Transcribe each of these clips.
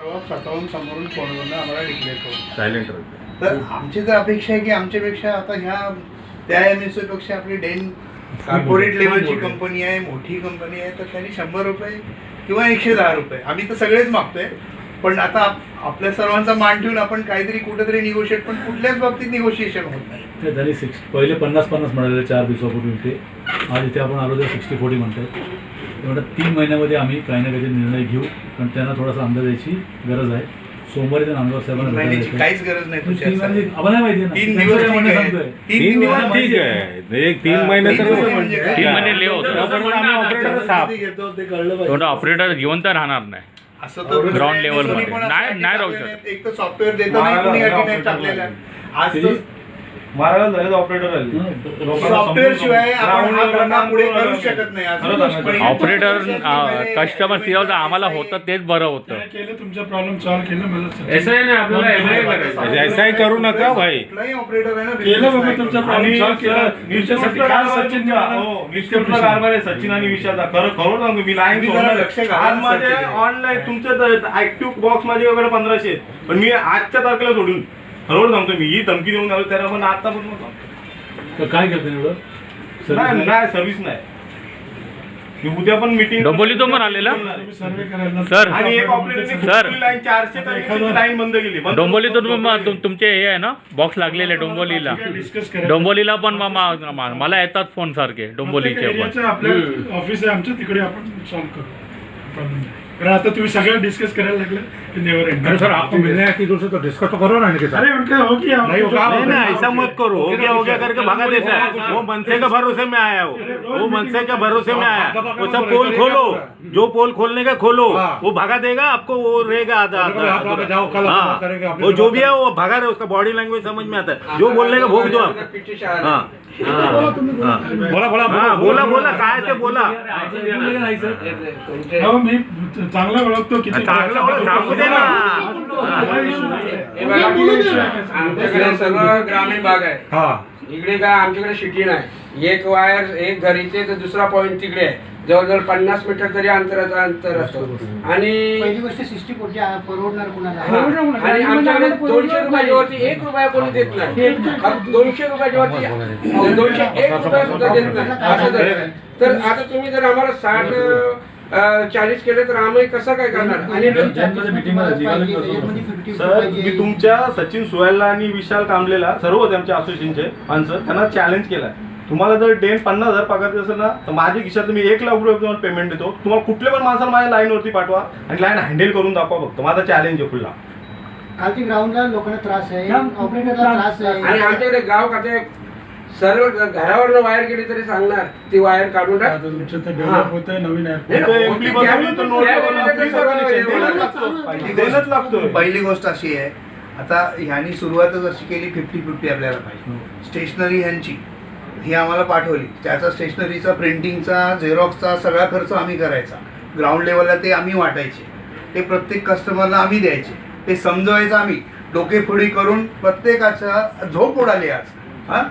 स्वतःहून समोरून फोनवरून आम्हाला डिक्लेअर करून सायलेंट तर आमची तर अपेक्षा आहे की आमच्यापेक्षा आता ह्या त्या MSO पेक्षा आपली डेन कॉर्पोरेट लेवलची कंपनी आहे, मोठी कंपनी आहे, तर त्यांनी 100 रुपये किंवा 110 रुपये आम्ही तर सगळेच मागतोय. पण आता आपल्या सर्वांचा मान ठेवून आपण काहीतरी कुठेतरी निगोशिएट, पण कुठल्याच बाबतीत निगोशिएशन होत नाही. ते झाली पहिले 50-50 म्हणाले 4 दिवसापूर्वी ते आज इथे आपण आलो तर 60-40 म्हणतात. तेवढं 3 महिन्यामध्ये आम्ही काही ना काही निर्णय घेऊ, पण त्यांना थोडासा अंदाज यायची गरज आहे. सोमवारी त्या नांदगाव साहेबांना काहीच गरज नाही. आम्हाला माहिती आहे 3 दिवस ठीक आहे. एक 3 महिने तर 3 महिने लेव होतं. ऑपरेटर जिवंत राहणार नाही असं तर ग्राउंड लेवल मध्ये नाही राहू शकत. एक तर सॉफ्टवेअर देतो नाही कोणी अटेंड टाकलेला आज तर मारायला झाले ऑपरेटर आले. सॉफ्टवेअर शिवाय आपण हा धंदा पुढे करू शकत नाही. ऑपरेटर कस्टमर सिलेक्ट आम्हाला होतं तेच बरं होतं. केलं तुमचा प्रॉब्लेम सॉल्व्ह केलं मला असं नाही आपल्याला ऐसाही करू नका भाई. कुठलाही ऑपरेटर आहे ना केलं बाबा तुमचा प्रॉब्लेम सॉल्व्ह केला. तुमच्यासाठी काय सचिन कारभार आहे सचिन आणि विशालचा. खरं सांगतो मी लाईन आज माझे ऑनलाईन तुमचे ऍक्टिव्ह बॉक्स माझे वगैरे 1500 आहेत, पण मी आजच्या तारखेला सोडून खरोड सांगतो मी ही धमकी देऊन आलो त्याला. पण आता पण काय करते एवढं नाही सर्व्हिस नाही. मी उद्या पण मीटिंग डोंबिवलीतून पण आलेला सर्वे करायला सर. आणि एक ऑपरेटर लाईन 400 तारखेची लाईन बंद केली. डोंबिवलीतून तुमचे हे आहे ना बॉक्स लागलेले डोंबिवलीला. डोंबिवलीला पण मला येतात फोन सारखे डोंबिवलीचे पण. आपल्या ऑफिस आहे आमच्या तिकडे आपण सॉल्व्ह करू प्रॉब्लेम नाही. कारण आता तुम्ही सगळं डिस्कस करायला लागले की नेवर एंड. सर आपको मिलने हैं कि दूसरे तो डिस्कस तो करो ना इनके साथ. अरे उनका हो गया नहीं होगा. नहीं ऐसा मत करो. हो गया करके भगा देता है. वो मनसे के भरोसे में आया वो मनसे के भरोसे में आया. वो सब पोल खोलो, जो पोल खोलने का खोलो. वो भगा देगा आपको. वो रहेगा आधा आधा. वो जो भी है वो भगा रहे. उसका बॉडी लैंग्वेज समझ में आता है. जो बोलने का भोग दो आप. बोला बोला काय ते बोला. मी चांगला ओळखतो किती सांगू दे ना. आमच्याकडे सगळं ग्रामीण भाग आहे. इकडे काय आमच्याकडे सिटी नाही. एक वायर एक घर इथे तर दुसरा पॉइंट तिकडे आहे. जवळजवळ 50 मीटर तरी अंतर असतो. आणि पहिली गोष्ट 60 परवडणार कुणाला. आणि आमच्याकडे 200 रुपयाच्या वरती 1 रुपया कोणी देत नाही. 200 रुपयाच्या वरती 201 रुपया सुद्धा देत नाही असं झालं. तर आता तुम्ही जर आम्हाला 60-40 केले तर आम्ही कसं काय करणार. आणि सर मी तुमच्या सचिन सुयालला आणि विशाल कांबलेला सर्व होते आमच्या असोसिएशनचे माणसं. त्यांना चॅलेंज केलाय. तुम्हाला जर डेन 50,000 पगार असेल ना तर माझ्या खिशात मी 1 लाख रुपये तुम्हाला पेमेंट देतो. तुम्हाला कुठल्या पण माणसाला माझ्या लाईनवरती पाठवा आणि लाईन हँडल करून दाखवा. फक्त माझा चॅलेंज आहे खुल्ला. खालती ग्राउंडला लोकांना त्रास आहे, ऑपरेटरला त्रास आहे. आणि आमच्याकडे गाव खाते सर्व घरावरनं वायर गेली तरी सांगणार ती वायर काढून टाक. डेव्हलप होत आहे नवीन लागतो. पहिली गोष्ट अशी आहे आता ह्यांनी सुरुवातच अशी केली 50-50 आपल्याला पाहिजे. स्टेशनरी ह्यांची ही आम्हाला पाठवली. त्याचा स्टेशनरीचा, प्रिंटिंगचा, झेरॉक्सचा सगळा खर्च आम्ही करायचा. ग्राउंड लेवलला ते आम्ही वाटायचे. ते प्रत्येक कस्टमरला आम्ही द्यायचे. ते समजवायचं आम्ही. डोकेफोडी करून प्रत्येकाचा झोप उडाली आज. हां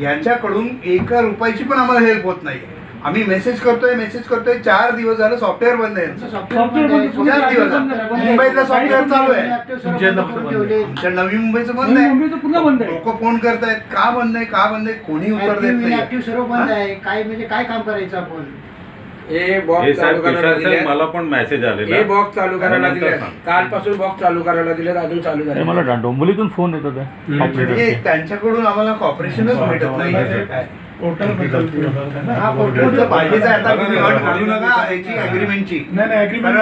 यांच्याकडून 1 रुपयाची पण आम्हाला हेल्प होत नाही. आम्ही मेसेज करतोय 4 दिवस झालं सॉफ्टवेअर बंद आहे. 4 दिवस मुंबईतलं सॉफ्टवेअर चालू आहे. आमच्या नवी मुंबईचं बंद आहे. लोक फोन करतायत का बंद आहे कोणी उत्तर देत नाही. ऍक्टिव्ह सर्व बंद आहे. काय म्हणजे काय काम करायचं आपण. मला पण मेसेज आलेला. हे बॉक्स चालू करायला दिले. कालपासून बॉक्स चालू करायला दिले. अजून चालू झाले. मला डोंबिवलीतून फोन येतात. त्यांच्याकडून आम्हाला कॉपरेशनच भेटत नाही. पोर्टल बद्दल पाहिजेच आहे. आता तुम्ही अट घालू नका याची अग्रीमेंटची. नाही अग्रीमेंट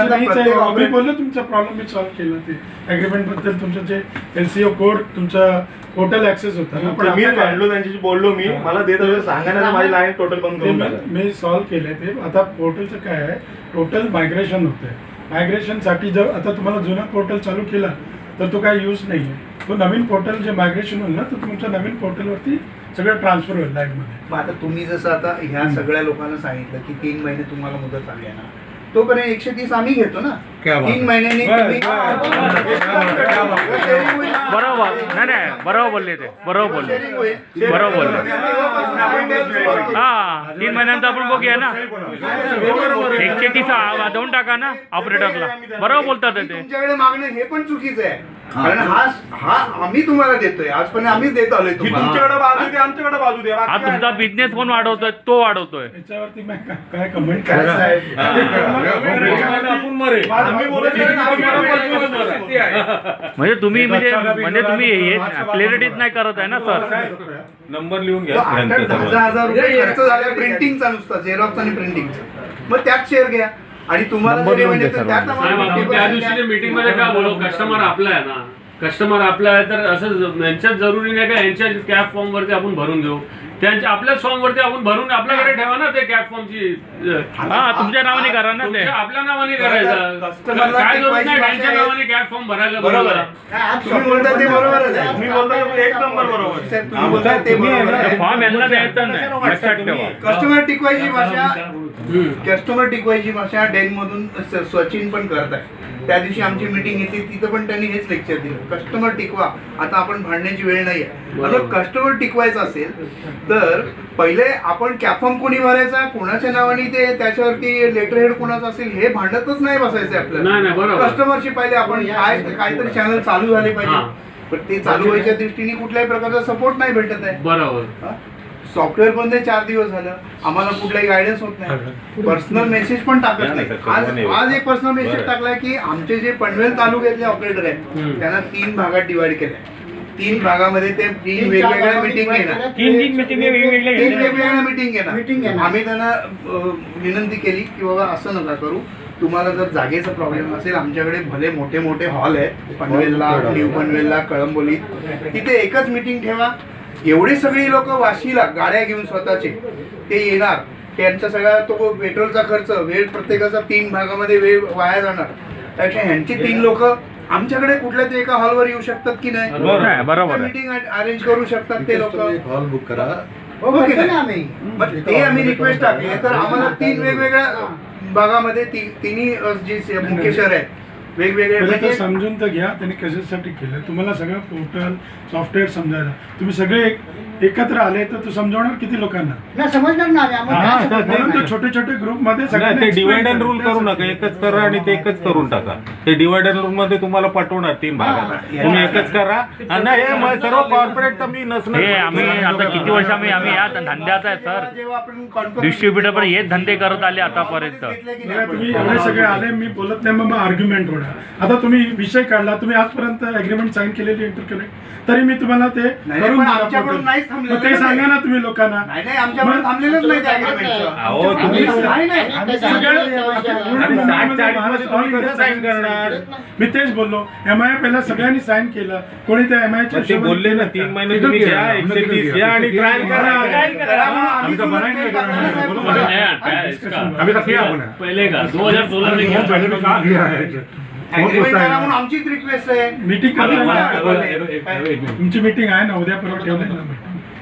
मी बोललो तुमचा प्रॉब्लेम मी सॉल्व्ह केला. ते अग्रीमेंट बद्दल तुमचं जे LCO कोड तुमचा पोर्टल ऍक्सेस होता ना. पण मी काढलो त्यांच्याशी बोललो. मी मला देत सांगा माझी लाईन टोटल बंद करून मी सॉल्व्ह केलंय ते. आता पोर्टलचं काय आहे टोटल मायग्रेशन होतंय. मायग्रेशनसाठी जर आता तुम्हाला जुना पोर्टल चालू केला तर तो काय यूज नाही आहे. तो नवीन पोर्टल जे मायग्रेशन होईल ना तर तुमच्या नवीन पोर्टलवरती सगळं ट्रान्सफर होईल लाईव्हमध्ये. मग आता तुम्ही जसं आता ह्या सगळ्या लोकांना सांगितलं की 3 महिने तुम्हाला मुदत आली आहे ना, तोपर्यंत 130 आम्ही घेतो ना. 3 महिन्यांनी तुम्ही- बरोबर नाही नाही बरोबर बोलले ते बरोबर बोलले बरोबर बोलले हा 3 महिन्यांचा आपण बघूया ना 130 देऊन टाका ना ऑपरेटरला बरोबर बोलतात ते तुमच्याकडे मागणं हे पण चुकीचं आहे कारण हा आम्ही तुम्हाला देतोय आजपर्यंत आम्हीच देत आलोय तुम्हाला. हा तुमचा बिझनेस कोण वाढवतोय तो वाढवतोय याच्यावरती मी काय कमेंट काय साहेब? म्हणजे तुम्ही हे क्लिअरिटीच नाही करत आहे ना सर नंबर लिहून तो घ्या 8,000 रुपये खर्च झाला प्रिंटिंगचा नुसता झेरॉक्स आणि प्रिंटिंगचा मग त्यात शेअर घ्या आणि तुम्हाला नंबर जरी लिहून म्हणजे घ्या तर त्यात सर्वांना. आम्हाला साहेब, आपण त्या दिवशी मीटिंग मध्ये काय बोलू कस्टमर आपला आहे ना कस्टमर आपला आहे तर असं यांच्यात जरुरी नाही का यांच्या कॅब फॉर्म वरती आपण भरून घेऊ त्यांच्या आपल्याच फॉर्म वरती आपण भरून आपल्याकडे ठेवा ना ते कॅब फॉर्मची हा तुमच्या नावाने करा ना ते आपल्या नावाने करायचं कस्टमरला काय जरूर टिकवायची नाही भाषा त्यांच्या आहे. नावाने कॅब फॉर्म भरायला बरोबर बरोबर आहे. तुम्ही बोलता ते बरोबरच आहे मी बोलतो एक नंबर बरोबर आहे. साहेब, तुम्ही बोलता ते बरोबर आहे. फॉर्म यांना द्यायचं नाही लक्षात ठेवा कस्टमर टिकवायची भाषा कस्टमर टिकवायची भाषा डेन मधून सचिन पण करत आहे त्या दिवशी आमची मीटिंग येते तिथं पण त्यांनी हेच लेक्चर दिलं कस्टमर टिकवा आता आपण भांडण्याची वेळ नाही आहे आता कस्टमर टिकवायचं असेल तर पहिले आपण कॅफॉर्म कोणी भरायचा कोणाच्या नावाने ते त्याच्यावरती लेटर हेड कोणाचं असेल हे भांडतच नाही बसायचं नाही, आपल्याला नाही, बरोबर. कस्टमरशी पहिले आपण काहीतरी चॅनल चालू झाले हा. पाहिजे पण ते चालू व्हायच्या दृष्टीने कुठल्याही प्रकारचा सपोर्ट नाही भेटत आहे बरोबर सॉफ्टवेअर बंद 4 दिवस झालं आम्हाला कुठलाही गायडन्स होत नाही पर्सनल मेसेज पण टाकत नाही आज एक पर्सनल मेसेज टाकलाय की आमचे जे पनवेल तालुक्यातले ऑपरेटर आहेत त्यांना 3 भागात डिवाइड केलंय 3 भागामध्ये ते 3 वेगवेगळ्या मीटिंग घेणार 3 वेगवेगळ्या मीटिंग घेणार आम्ही त्यांना विनंती केली की बाबा असं नका करू तुम्हाला जर जागेचा प्रॉब्लेम असेल आमच्याकडे भले मोठे मोठे हॉल आहेत पनवेलला न्यू पनवेलला कळंबोलीत तिथे एकच मीटिंग ठेवा एवढी सगळी लोक वाशीला गाड्या घेऊन स्वतःचे ते येणार त्यांचा सगळा तो पेट्रोलचा खर्च वेळ प्रत्येकाचा 3 भागामध्ये वेळ वाया जाणार त्यापेक्षा ह्यांची 3 लोक आमच्याकडे कुठल्या तरी एका हॉलवर येऊ शकतात की नाही बरोबर आहे. मीटिंग अरेंज करू शकतात ते लोक हॉल बुक करा मग ते आम्ही रिक्वेस्ट टाकली तर आम्हाला 3 वेगवेगळ्या भागामध्ये तिन्ही जे मुख्य शहर आहेत वेगवेगळे पहिले तर म्हणजे समजून तर घ्या त्यांनी कशासाठी केलं तुम्हाला सगळं पोर्टल सॉफ्टवेअर समजायला तुम्ही सगळे एकत्र आले तर तू समजवणार किती लोकांना नाही समजणार ना आम्हाला काय समजणार म्हणून नाही. तो छोटे छोटे ग्रुप मध्ये नाही सगळ्यांना ते explain डिवाइड अँड करा. रूल करू नका एकच करा आणि ते एकच करून टाका ते डिवाइड अँड रूल मध्ये तुम्हाला पटवणार 3 भागात तुम्ही एकच करा आणि हे मग सर्व कॉर्पोरेटचा मी नसणार हे आम्ही आता किती वर्ष आम्ही या धंद्याचा आहे सर जेव्हा आपण conference- डिस्ट्रीब्युटर पण हेच धंदे करत आले आतापर्यंत बघा, तुम्ही एवढे सगळे आले मी बोलत नाही मग आर्ग्युमेंट होणार आता तुम्ही विषय काढला तुम्ही आजपर्यंत अग्रीमेंट साईन केलेली इंटरकनेक्ट तरी मी तुम्हाला ते नाही, करून पण दिलं आमच्याकडून portal. नाहीच थांबलेलं मग ते नाही. सांगा ना तुम्ही लोकांना नाही आमच्याकडे थांबलेलंच नाही त्या agreementचं. अहो तुम्ही नाही नाही आम्ही सांगितलं आणि 60-40 तुम्ही कसं साईन करणार मी तेच बोललो MI पहिला सगळ्यांनी साईन केलं कोणी त्या MI च्या ते बोलले ना 3 महिने तुम्ही घ्या 130 घ्या आणि ट्रायल करा आम्ही तुम्हाला pay करणार नाही, साहेब, तुम्हाला. पहिले का 2016 में घ्या Agreement करा म्हणून आमचीच रिक्वेस्ट आहे मीटिंग आम्ही करा तुम्हाला- तुमची मीटिंग आहे ना उद्या परवा ठेवली ना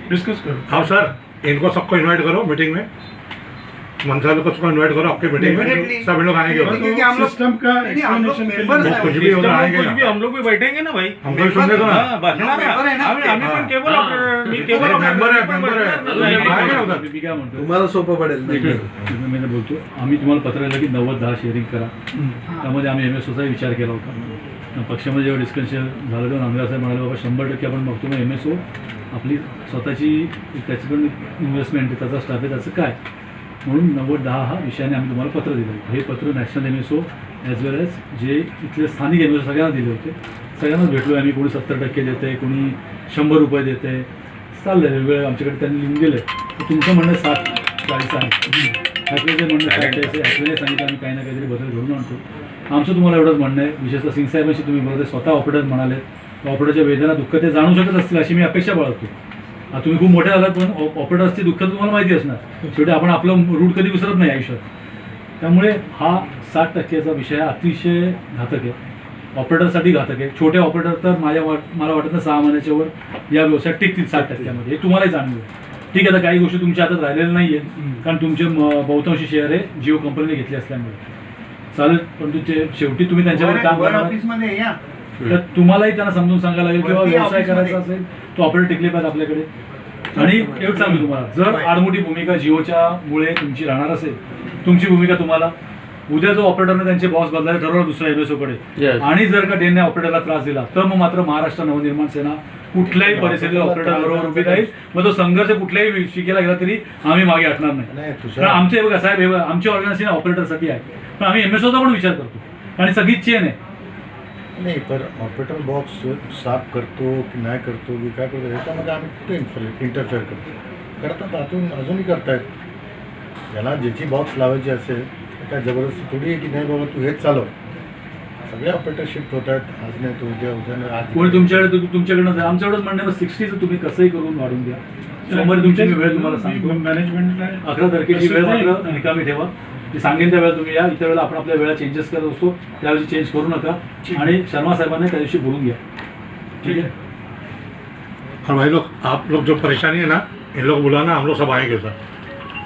डिस्कस करू हाँ सर इनको सबको इनवाइट करो मीटिंग में मंत्रालय को सबको इनवाइट करो आपके मीटिंग Definitely. में सब लोग आएंगे Definitely. क्योंकि हम लोग- सिस्टम का नहीं, हम लोग एक्सप्लेनेशन के members लिए हैं। कुछ भी होगा आएंगे कुछ भी ना हम लोग भी बैठेंगे ना भाई हम लोग सुनने दो ना हाँ, बसणार ना. member आहे ना. आम्ही पण केबल ऑपरेटर मी केबल मेंबर है ऑपरेटर मेंबर है आएंगे ना उधर मी काय म्हणतो तुम्हाला सोपं पडेल मी बोलतो आम्ही तुम्हाला पत्र दिलं की 90-10 शेअरिंग करा त्यामध्ये आम्ही MSOचा विचार केला होता पक्षामध्ये जेव्हा डिस्कशन झालं तेव्हा नांदगाव साहेब म्हणाले बाबा 100% आपण बघतो मग MSO आपली स्वतःची त्याची पण इन्व्हेस्टमेंट आहे त्याचा स्टाफ आहे त्याचं काय म्हणून 90-10 हा विषयाने आम्ही तुम्हाला पत्र दिलं हे पत्र नॅशनल MSO ॲज वेल एज जे इथले स्थानिक MSO सगळ्यांना दिले होते सगळ्यांनाच भेटलो आम्ही कोणी 70% देते कोणी 100 रुपये देते चाललं वेगवेगळं आमच्याकडे त्यांनी लिहून दिलं तर तुमचं म्हणणं 60-40 आहे ॲक्च्युअली म्हणणं 60 आहे ॲक्च्युअली सांगितलं आम्ही काही ना काहीतरी बदल घडून आणतो आमचं तुम्हाला एवढंच म्हणणं आहे विशेषतः सिंगसाहेबांशी तुम्ही बोलत स्वतः ऑपरेटर म्हणाले ऑपरेटरच्या वेदना दुःख ते जाणू शकत असतील अशी मी अपेक्षा बाळगतो तुम्ही खूप मोठे झालात पण ऑपरेटर्सची दुःख तुम्हाला माहिती असणार शेवटी आपण आपलं रूट कधी विसरत नाही आयुष्यात त्यामुळे हा 60%चा विषय अतिशय घातक आहे ऑपरेटरसाठी घातक आहे छोटे ऑपरेटर तर मला वाटत ना 6 महिन्याच्या वर या व्यवसायात टिकतील 60%मध्ये हे तुम्हालाही जाणवं ठीक आहे आता काही गोष्टी तुमच्या हातात राहिलेल्या नाही आहेत कारण तुमचे बहुतांशी शेअर हे जिओ कंपनीने घेतले असल्यामुळे चालेल, पण शेवटी तुम्ही त्यांच्यावर काम वर करणार ऑफिस मध्ये या. तर तुम्हालाही त्यांना समजून सांगायला लागेल किंवा वरती व्यवसाय ऑफिसमध्ये. करायचा असेल तो ऑपरेटर टिकले पाहिजे आपल्याकडे. आणि एवढं सांगू तुम्हाला, जर आडमोठी भूमिका जिओच्या मुळे तुमची राहणार असेल, तुमची भूमिका तुम्हाला उद्या जो ऑपरेटरने त्यांचे बॉस बदलायला ठरवलं दुसऱ्या MSO कडे आणि जर का डेनने ऑपरेटरला त्रास दिला तर मग मात्र महाराष्ट्र नवनिर्माण सेना कुठल्याही परिस्थितीत ऑपरेटर बरोबर उभी राहील. मग तो संघर्ष कुठल्याही शिकेला गेला तरी आम्ही मागे हटणार नाही. कारण आमचे बघा साहेब, हे बघा, आमची ऑर्गनायझेशन ऑपरेटरसाठी आहे, पण आम्ही MSOचा पण विचार करतो आणि सगळीच चेन आहे. नाही, पण ऑपरेटर बॉक्स साफ करतो की नाही करतो की काय करतो ह्याच्यामध्ये आम्ही कुठे इंटरफेअर करतो. करतात, अजूनही करतायत. ज्याला ज्याची बॉक्स लावायची असेल काय जबरदस्ती थोडी आहे की नाही बाबा तू हेच चालव. सगळे ऑपरेटर शिफ्ट होत आहेत, आज नाही तो उद्या, उद्या नाही आज. कोणी तुमच्याकडनं आमच्याकडून म्हणणं 60चं तुम्ही कसंही करून वाढून द्या. सोमवारी तुमची मी वेळ तुम्हाला सांगतो, मॅनेजमेंटला 11 तारखेची वेळ मात्र निकामी ठेवा. मी सांगेन त्या वेळेला तुम्ही या. इतर वेळेला आपण आपल्या वेळा चेंजेस करत असतो, त्यावेळी चेंज करू नका. आणि शर्मा साहेबांनी त्या दिवशी बोलून घ्या. ठीक है. और भाई लोग, आप लोग जो परेशानी है ना, इन लोग बुलाना, हम लोग सब आएंगे सर.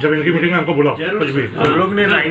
जब इनकी मीटिंग में हमको बुलाओ कुछ भी. हम लोग ने